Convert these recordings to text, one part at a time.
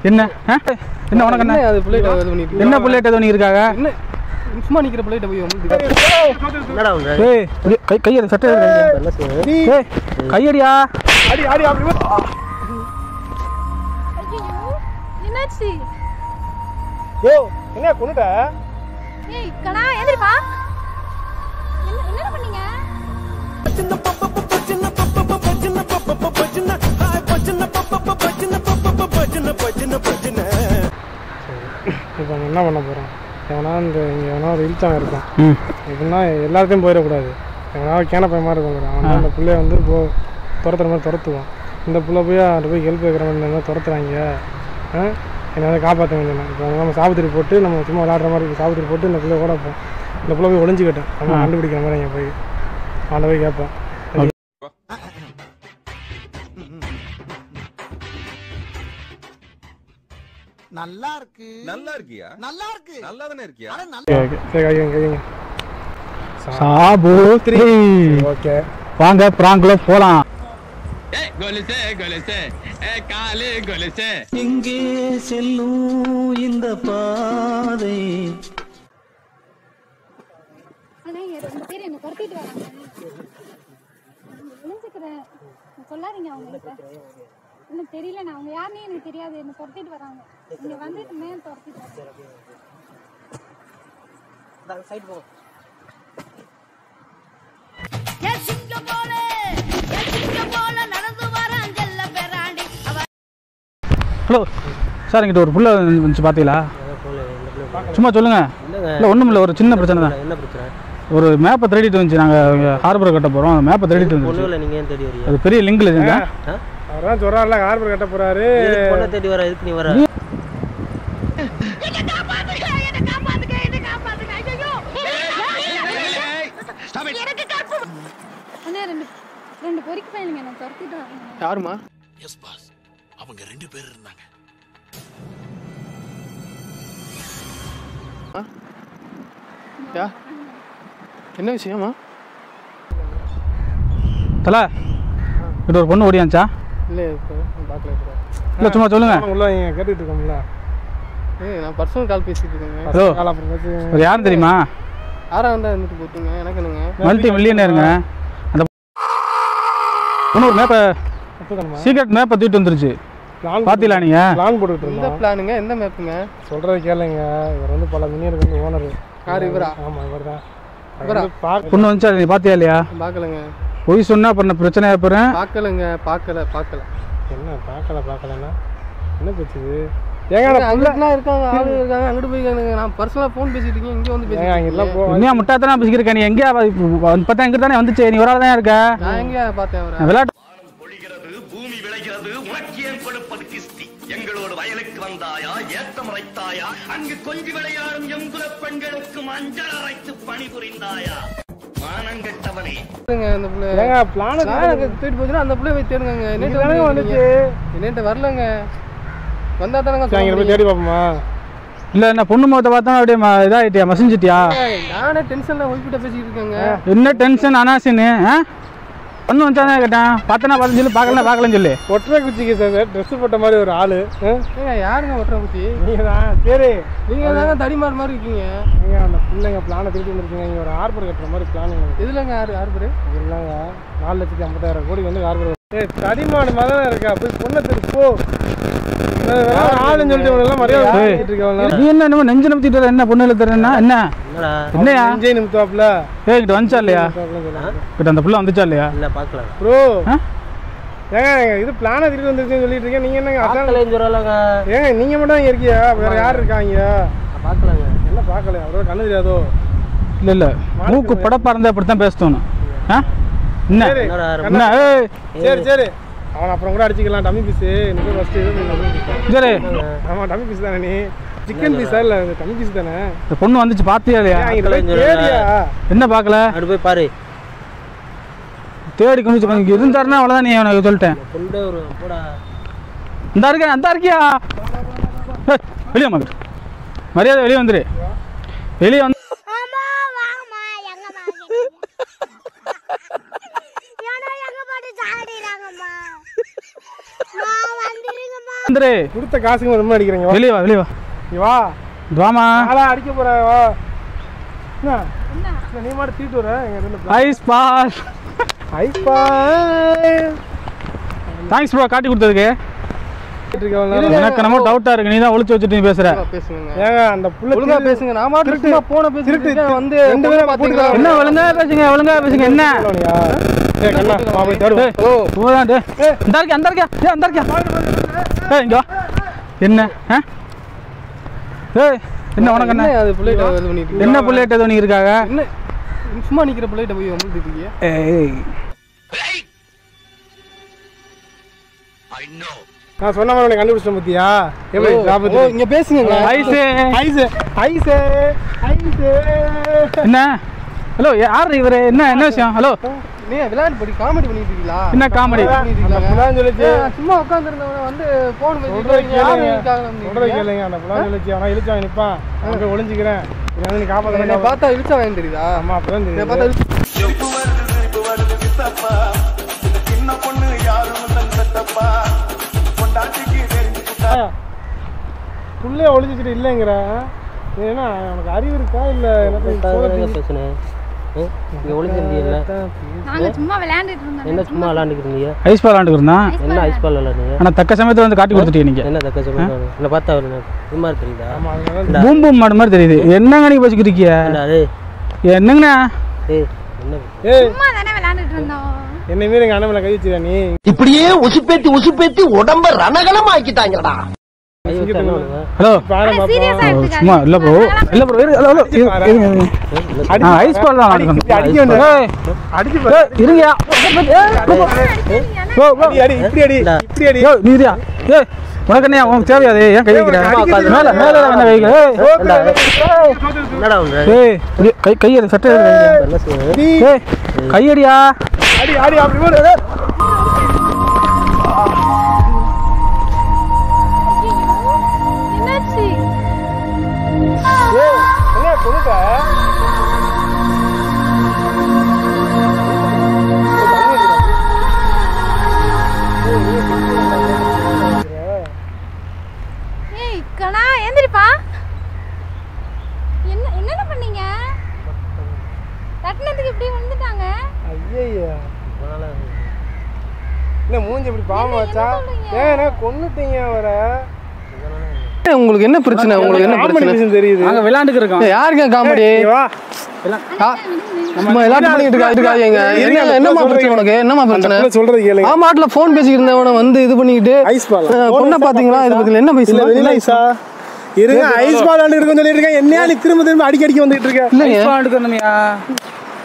என்ன என்ன உனக்கு என்ன அது புள்ளைட்ட என்ன புள்ளைட்ட ஏதோ இருக்காங்க என்ன சும்மா நிக்கிற புள்ளைட்ட போய் என்னடா ஏய் கையடி சட்டை ஏய் கையடியா அடி அடி அப்படி என்னாச்சு யோ என்ன கொன்னுட்ட ஏய் கணா எந்திரப்பா என்ன பண்ணீங்க இப்போ என்ன பண்ண போகிறோம் எவனா இங்கே எவனா ஒரு இழுச்சாங்க இருக்கான் எப்படின்னா எல்லாத்தையும் போயிடக்கூடாது எவனா கேன பையமாக இருக்கும் அவன் அந்த பிள்ளைய வந்து துரத்துற மாதிரி துரத்துவான் இந்த பிள்ளை போய் அவன்கிட்ட போய் ஹெல்ப் வைக்கிற மாதிரி துரத்துறாங்க என்னை வந்து காப்பாற்ற வேண்டியது இப்போ நம்ம சாபத்திரி போட்டு நம்ம சும்மா விளாட்ற மாதிரி சாபத்திரி போட்டு இந்த பிள்ளை கூட இந்த பிள்ளை போய் ஒளிஞ்சிக்கிட்டேன் நம்ம கண்டுபிடிக்கிற மாதிரி இங்கே போய் அவன்கிட்ட போய் கேட்பேன் நல்லா இருக்கு நல்லா இருக்கியா நல்லா இருக்கு நல்லா தானே இருக்கியா சரி கைங்க சாபோத்ரி ஓகே வாங்க பிராங்க்ல போலாம் ஏய் கோலிசே கோலிசே ஏய் காலே கோலிசே எங்கே செல்லும் இந்த பாதை அண்ணே ரெண்டு பேர் என்ன கடத்திட்டு வராங்க விழுந்துக்கிறேன் சொல்லாதீங்க அவங்களுக்கு எனக்கு தெரியல நான் அவங்க யாருன்னே எனக்கு தெரியாது என்ன துரத்திட்டு வராங்க இங்க வந்துட்டு மேல துரத்திட்டு வராங்க சைடு போ ஹலோ சார் என்கிட்ட ஒரு புள்ள வந்துச்சு பார்த்தீங்களா சும்மா சொல்லுங்க இல்லை ஒன்றும் இல்லை ஒரு சின்ன பிரச்சனை தான் என்ன பிரச்சனை ஒரு மேப்பை தேடிட்டு வந்துச்சு நாங்கள் ஹார்பர் கட்ட போகிறோம் அந்த மேப்பை தேடிட்டு வந்துச்சு நீங்கள் ஏன் தேடி வரீங்க அது பெரிய லிங்க்ல இருக்குங்க அவர்தான் சொல்றாருல ஹார்பர் கட்ட போறாரு பொண்ணை தேடி வர எதுக்கு நீ வர அண்ணே ரெண்டு பொறிக்கு பையனுங்க என்ன துரத்திட்டு வராங்க யாருமா எஸ் பாஸ் அவங்க 2 பேர் இருந்தாங்க என்ன விஷயமா தல இது ஒரு பொண்ணு ஓடியாச்சா இல்லை பார்க்கல இல்லை சும்மா சொல்லுங்க உள்ள நீங்கள் கேட்டுட்டு இருக்கோம்ல நான் பர்சனல் கால் பேசிட்டு இருக்கேங்க ஹலோ ஒரு யாரும் தெரியுமா யாரா வந்தா இருந்துட்டு போட்டுங்க எனக்கு என்னங்க மல்டி மில்லியனருங்க அந்த பொண்ணு ஒரு மேப்பை சீக்ரெட் மேப்பை தூக்கிட்டு வந்துருச்சு பாத்தீங்களா நீங்க பிளான் போட்டுட்டு எந்த இருந்தோம் பிளானுங்க எந்த மேப்புங்க சொல்றது கேளுங்க இவர் வந்து பல மில்லியனுக்கு வந்து ஓனர் யார் இவரா ஆமா இவர் தான் பொண்ணு வந்துச்சா நீ பாத்தியா இல்லையா பார்க்கலங்க பொய் சொன்னா பண்ண பிரச்சனை ஏற்படுறேன் பார்க்கலங்க பார்க்கல என்ன பார்க்கலன்னா என்ன பேசுது ஏங்க அங்கிட்டுலாம் இருக்காங்க ஆளு இருக்காங்க அங்கிட்டு போய் நான் பர்சனலா ஃபோன் பேசிட்டு இருக்கேன் இங்க வந்து பேசிட்டு என்ன முட்டாத்தனா பேசிக்கிறேன் நீ எங்கயா பார்த்தா எங்க தானே வந்துச்சு நீ ஒரு ஆள் தான் இருக்க நான் எங்க பார்த்தேன் அவரை விளையாட்டு பொழிகிறது பூமி விளைகிறது உனக்கு ஏன் கொடுப்பது கிஸ்தி எங்களோட வயலுக்கு வந்தாயா ஏத்தம் அரைத்தாயா அங்கு கொஞ்சி விளையாடும் எங்குல பெண்களுக்கு மஞ்சள் அரைத்து பணிபுரிந்தாயா மானங்கட்டவனே அந்த பிள்ளை ஏங்க பிளான் தூக்கிட்டு போச்சுன்னா அந்த பிள்ளை போய் தேடுங்க என்னட்டு வந்துச்சு என்னட்ட வரலங்க வந்தா தானங்க போய் தேடி பார்ப்போமா இல்ல என்ன பொண்ணு முகத்தை பார்த்தா அப்படியே இதாயிட்டியா மசிஞ்சிட்டியா நானே டென்ஷன்ல ஒய்ஃபிட்ட பேசிட்டு இருக்கேங்க என்ன டென்ஷன் அனாசின்னு பொண்ணு வந்தானே கேட்டேன் பார்த்தனா பார்த்து சொல்லி பார்க்கலன்னு சொல்லி ஒற்றை குச்சிக்கு சார் ட்ரெஸ் போட்ட மாதிரி ஒரு ஆளு யாருங்க ஒற்றை குச்சி நீங்க தான் சரி நீங்க தாங்க தடிமார் மாதிரி இருக்கீங்க நீங்க அந்த பிள்ளைங்க பிளானை திருப்பி வந்துருக்கீங்க இங்க ஒரு ஹார்பர் கட்டுற மாதிரி பிளான் இதுலங்க ஹார்பர் இல்லைங்க 4,50,000 கோடி வந்து ஹார்பர் தடிமாடு மாதிரி இருக்கா போய் பொண்ணை திருப்பி போ ஆளுன்னு சொல்லிட்டு மரியாதை நீ என்ன நெஞ்சு நிமித்திட்டு என்ன பொண்ணு எழுத்துறேன்னா என்ன என்னையா நெஞ்சை நிமித்தாப்ல கிட்ட வந்துச்சா இல்லையா கிட்ட அந்த புள்ள வந்துச்சா இல்லையா இல்ல பார்க்கல ப்ரோ ஏங்க இது பிளானை திருப்பி வந்துருச்சுன்னு சொல்லிட்டு இருக்கேன் நீங்க என்னங்க பார்க்கலன்னு சொல்லலங்க ஏங்க நீங்க மட்டும் இங்க இருக்கியா வேற யார் இருக்காங்க பார்க்கலங்க என்ன பார்க்கல அவரோட கண்ணு தெரியாதோ இல்ல மூக்கு படப்பா இருந்தா அப்படித்தான் பேசணும் என்ன சரி சரி அவன் அப்புறம் கூட அடிச்சுக்கலாம் டம்மி பீஸ் எனக்கு ஃபர்ஸ்ட் இது சரி ஆமா டம்மி பீஸ் தானே நீ சிக்கன் பீஸா இல்ல டம்மி பீஸ் தானே இந்த பொண்ணு வந்துச்சு பாத்தியா இல்லையா என்ன பார்க்கல அடு போய் பாரு தேடி கொண்டு இருந்தாருன்னா அவ்வளவுதான் நீ அவனை சொல்லிட்டேன் கொண்டே ஒரு போடா அந்த இருக்கியா வெளியே மாதிரி மரியாதை வெளியே வந்துரு வெளியே வந்து Ma வந்துரு. கொடுத்த காசுக்கு ரொம்ப அடிக்கிறீங்க. வெளியே வா, வெளியே வா. வா வாமா. நாளா அடிக்க போற வா. என்ன நீ மாட்டு தீட்டு வர எங்க ரெண்டு ஐஸ் பால். ஐஸ் பால். தேங்க்ஸ் ப்ரோ காட்டி கொடுத்ததுக்கு. எனக்கு நம்ம டவுட்டா இருக்கு. நீ தான் ஒளிச்சு வச்சுட்டு நீ பேசுற. ஏங்க அந்த புள்ள ஒழுங்கா பேசுங்க. நான் மாட்டு சும்மா போன பேசிட்டு வந்து ரெண்டு பேரும் பாத்துங்க. என்ன ஒழுங்கா பேசுங்க, ஒழுங்கா பேசுங்க. என்ன ஏய் கண்ணா வா போய் தேடு. ஓ போடா டேய். இந்த இருக்க, அந்த இருக்க. ஏய் அந்த இருக்க. ஏய் இங்க வா. என்ன ஏய் என்ன உனக்கு என்ன அது புள்ளைட்ட இது பண்ணிட்டு என்ன புள்ளைட்ட ஏதோ நீ இருக்காங்க. என்ன சும்மா நிக்கிற புள்ளைட்ட போய் வந்து இருக்கீங்க. ஏய் I know. நான் சொன்ன மாதிரி கண்டுபிடிச்ச பத்தியா எப்படி ஓ இங்க பேசுங்க. Ice ice ice ice. என்ன ஹலோ யார் இவரு? என்ன என்ன விஷயம்? ஹலோ நீ விளையாட்டு படி காமெடி பண்ணிட்டு இருக்கீங்களா? என்ன காமெடி? புலான் சொல்லிச்சு சும்மா உட்கார்ந்திருந்தவன வந்து போன் சொல்றத கேளுங்க. அந்த புலான் சொல்லிச்சு அவனா இழுச்சாங்க நிப்பான். அங்க ஒளிஞ்சுக்கிறேன். நீ காப்பாத்த என்ன பார்த்தா இழுச்சா வாங்கி தெரியுதா? அம்மா அப்பதான் என்ன தெரியும். பார்த்தா புள்ளைய ஒளிஞ்சிட்டு இல்லைங்கிற ஏன்னா உனக்கு அறிவு இருக்கா இல்ல நாங்க சும்மா விளையாண்டுட்டு இருந்தோம். என்ன சும்மா விளையாண்டுக்கிட்டு இருந்தீங்க? ஐஸ் பால் விளாண்டுக்கிறதா? என்ன ஐஸ் பால் விளையாடுங்க? ஆனா தக்க சமயத்துல வந்து காட்டி கொடுத்துட்டீங்க நீங்க. என்ன தக்க சொல்லுங்க? என்ன பார்த்தா இது மாதிரி தெரியுதா? பூம் பூம் மாடு மாதிரி தெரியுது. என்னங்க நீங்க பேசிக்கிட்டு இருக்கீங்க? என்னங்கண்ணா? ஏய் என்ன சும்மா தானே விளையாண்டுட்டு இருந்தோம். என்ன மீறி எங்க அண்ணன் மேல கை வச்சியா நீ? இப்படியே உசுப்பேத்தி உடம்ப ரணகலம் ஆக்கிட்டாங்கடா. ஹலோ சீரியஸா எடுத்துக்காதீங்க. சும்மா இல்ல ப்ரோ, இல்ல ப்ரோ. ஐஸ் பால் தான் அடிச்சு இருங்கயா. அடி இப்படி அடி இப்படி அடி. நீதியா ஏய் உனக்கு என்ன உனக்கு தேவையாது? ஏன் கை வைக்கிற? மேல மேல என்ன கை வைக்கிற? என்னடா உங்க ஏய் கை கை எடு சட்டை எடு. ஏய் கையடியா. அடி அடி அப்படி போடு. என்னாச்சு? ஏய் என்ன சொல்லுடா? ஏய் கணா எந்திரிப்பா. என்ன பண்ணீங்க? தட்டினதுக்கு இப்படி வந்துட்டாங்க. ஐயய்யா என்ன மூஞ்சி இப்படி பாவமா வச்சா? ஏன் கொன்னுட்டீங்க அவரை? உங்களுக்கு என்ன பிரச்சனை? உங்களுக்கு என்ன பிரச்சனை தெரியுது? நாங்க விளையாண்டுக்கு இருக்கோம். யாருங்க காமெடி? வா நம்ம எல்லாரும் பண்ணிட்டு இருக்காங்க. என்னமா பிரச்சனை உனக்கு? என்னமா பிரச்சனை? சொல்றது கேளுங்க. ஆமாட்ல போன் பேசிக்கிட்டு இருந்தவன வந்து இது பண்ணிக்கிட்டு ஐஸ் பால் பொண்ணை பாத்தீங்களா? இது பத்தில என்ன பேசல? ஐஸா இருங்க ஐஸ் பால் இருக்குன்னு சொல்லிட்டு இருக்கேன். என்னையா நீ திரும்ப அடிக்கடி வந்துட்டு இருக்க? இல்லைங்க விளையாண்டுக்கணும்யா.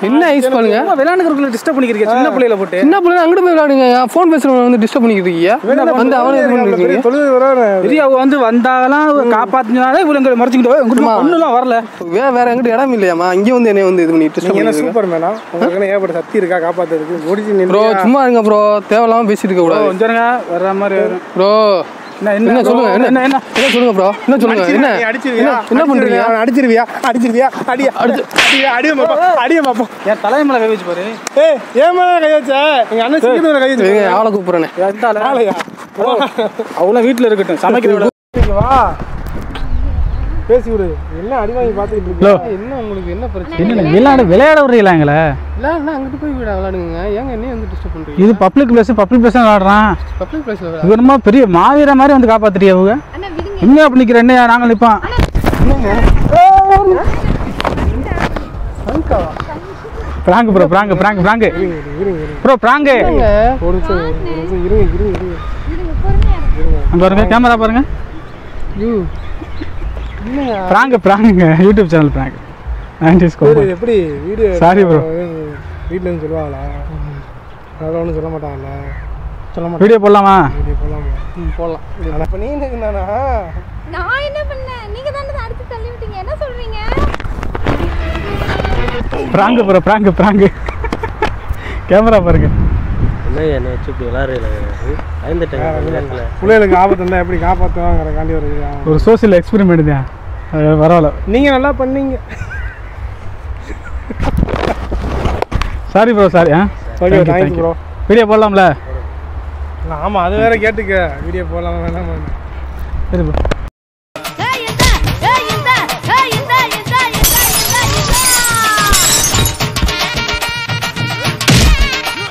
என்ன ஐஸ் பாலுங்க? விளையாண்டுக்கிறதுக்குள்ள டிஸ்டர்ப் பண்ணிக்கிறீங்க. சின்ன பிள்ளையில போட்டு சின்ன பிள்ளை அங்கிட்டு போய் விளையாடுங்க. போன் பேசுறவங்க வந்து டிஸ்டர்ப் பண்ணிக்கிட்டு இருக்கீங்க. வந்து அவனே இது பண்ணிருக்கீங்க. அவங்க வந்து வந்தாலும் காப்பாத்தினாலே இவங்க மறைச்சிக்கிட்டு ஒண்ணுலாம் வரல. வேற எங்கிட்ட இடம் இல்லையாமா? இங்கே வந்து என்ன வந்து இது பண்ணி டிஸ்டர்ப் பண்ணி சூப்பர் மேனா உங்களுக்கு ஏற்பட்ட சக்தி இருக்கா காப்பாத்துறதுக்கு? ஓடிச்சு ப்ரோ சும்மா இருங்க ப்ரோ. தேவையில்லாம பேசிட்டு இருக்க கூடாது. கொஞ்சங்க வர்ற மாதிரி வரும் ப்ரோ. என்ன சொல்லுங்க? என்ன என்ன என்ன சொல்லுங்க ப்ரோ? என்ன சொல்லுங்க? என்ன என்ன பண்றீங்க? அடிச்சிருவியா அடிச்சிருவியா அடி அடிய பாப்பா அடிய பாப்பா. என் தலைமையில கை வச்சு பாரு. ஏய் ஏன் மேல கை வச்ச? எங்க அண்ணன் சீக்கிரமா கை வச்சு. ஆளை கூப்பிடுறேன். ஆளையா? அவ்வளவு வீட்டுல இருக்கட்டும். சமைக்கிற வா பேசி விடு. என்ன அடி வாங்கி பாத்துக்கிட்டு இருக்கீங்க? என்ன உங்களுக்கு என்ன பிரச்சனை? என்ன விளையாட விடுறீங்களாங்களே? இல்ல அங்கிட்டு போய் விளையாடுங்க. ஏங்க என்ன வந்து டிஸ்டர்ப் பண்றீங்க? இது பப்ளிக் பிளேஸ் விளையாடுறான். பப்ளிக் பிளேஸ்ல விளையாடு. இது என்னமோ பெரிய மாவீர மாதிரி வந்து காப்பாத்துறியா அவங்க? அண்ணா விடுங்க. என்ன பண்ணிக்கிற? என்ன நாங்க நிப்போம். Prank bro prank prank prank bro prank. ஒரு நிமிஷம் இருங்க இருங்க பொறுமையா இருங்க. அங்க பாருங்க கேமரா பாருங்க. Prank prank YouTube channel prank. 90s கோட் எப்படி வீடியோ? Sorry bro. வீட்ல இருந்து சொல்லுவாங்களா? அதெல்லாம் ஒன்றும் சொல்ல மாட்டாங்கல்ல? சொல்ல மாட்டாங்க. வீடியோ போடலாமா? வீடியோ போடலாமா? போடலாம். அப்போ நீ என்னன்னா நான் என்ன பண்ணேன்? நீங்க தானே அடிச்சு தள்ளி விட்டீங்க. என்ன சொல்றீங்க? Prank bro prank prank. Camera பாருங்க. என்ன வச்சு இப்படி விளையாடுறீங்க? பயந்துட்டேங்க. பிள்ளைகளுக்கு ஆபத்து இருந்தால் எப்படி காப்பாற்றுவாங்கிறக்காண்டி ஒரு சோசியல் எக்ஸ்பெரிமெண்ட் தான். பரவாயில்ல. நீங்கள் நல்லா பண்ணீங்க. Sorry bro sorry. Okay thank you bro. Video போடலாம்ல? ஆமாம் அது வேற கேட்டுக்க வீடியோ போடலாமா வேணாமா சரி ப்ரோ